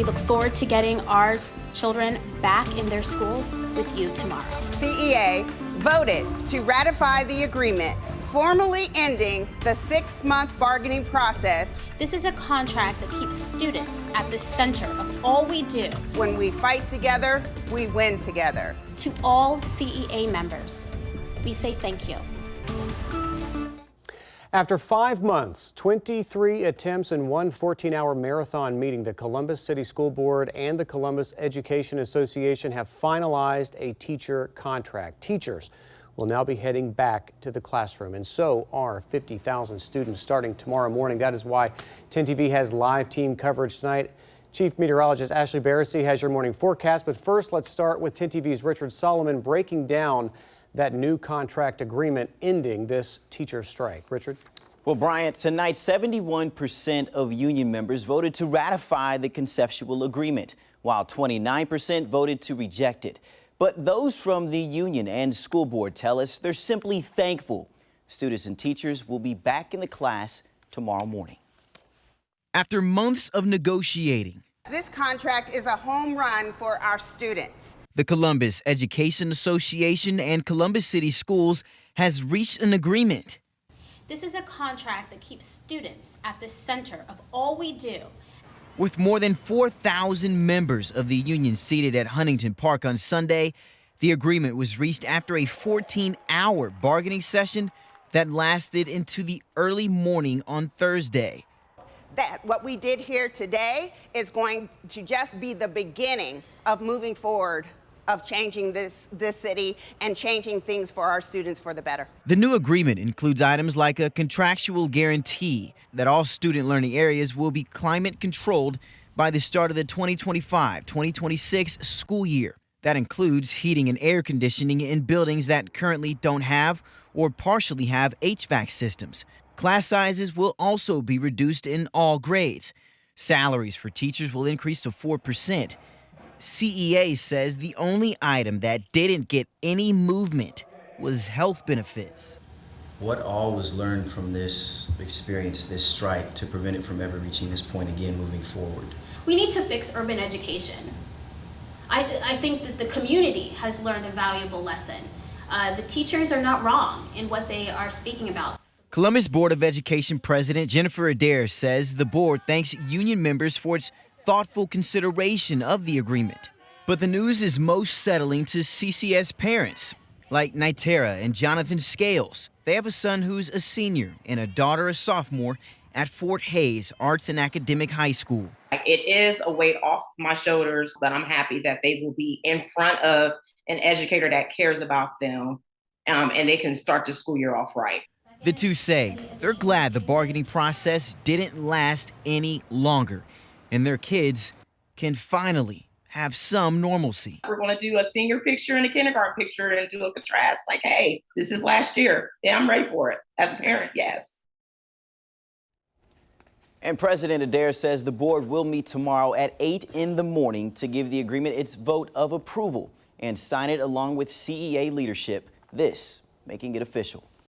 We look forward to getting our children back in their schools with you tomorrow. CEA voted to ratify the agreement, formally ending the 6-month bargaining process. This is a contract that keeps students at the center of all we do. When we fight together, we win together. To all CEA members, we say thank you. After 5 months, 23 attempts and one 14-hour marathon meeting, the Columbus City School Board and the Columbus Education Association have finalized a teacher contract. Teachers will now be heading back to the classroom, and so are 50,000 students starting tomorrow morning. That is why 10 TV has live team coverage tonight. Chief Meteorologist Ashley Barrissey has your morning forecast, but first let's start with 10 TV's Richard Solomon breaking down that new contract agreement ending this teacher strike. Richard? Well, Bryant, tonight 71% of union members voted to ratify the conceptual agreement, while 29% voted to reject it. But those from the union and school board tell us they're simply thankful. Students and teachers will be back in the class tomorrow morning. After months of negotiating, This contract is a home run for our students. the Columbus Education Association and Columbus City Schools has reached an agreement. This is a contract that keeps students at the center of all we do. With more than 4,000 members of the union seated at Huntington Park on Sunday, the agreement was reached after a 14-hour bargaining session that lasted into the early morning on Thursday. That what we did here today is going to just be the beginning of moving forward, of changing this city and changing things for our students for the better. The new agreement includes items like a contractual guarantee that all student learning areas will be climate controlled by the start of the 2025-2026 school year. That includes heating and air conditioning in buildings that currently don't have or partially have HVAC systems. Class sizes will also be reduced in all grades. Salaries for teachers will increase to 4%. CEA says the only item that didn't get any movement was health benefits. What all was learned from this experience, this strike, to prevent it from ever reaching this point again moving forward? We need to fix urban education. I think that the community has learned a valuable lesson. The teachers are not wrong in what they are speaking about. Columbus Board of Education President Jennifer Adair says the board thanks union members for its thoughtful consideration of the agreement. But the news is most settling to CCS parents, like Nitera and Jonathan Scales. They have a son who's a senior and a daughter a sophomore at Fort Hays Arts and Academic High School. It is a weight off my shoulders, but I'm happy that they will be in front of an educator that cares about them, and they can start the school year off right. The two say they're glad the bargaining process didn't last any longer, and their kids can finally have some normalcy. We're going to do a senior picture and a kindergarten picture and do a contrast, like, hey, this is last year. Yeah, I'm ready for it. As a parent, yes. And President Adair says the board will meet tomorrow at 8 in the morning to give the agreement its vote of approval and sign it along with CEA leadership, this making it official.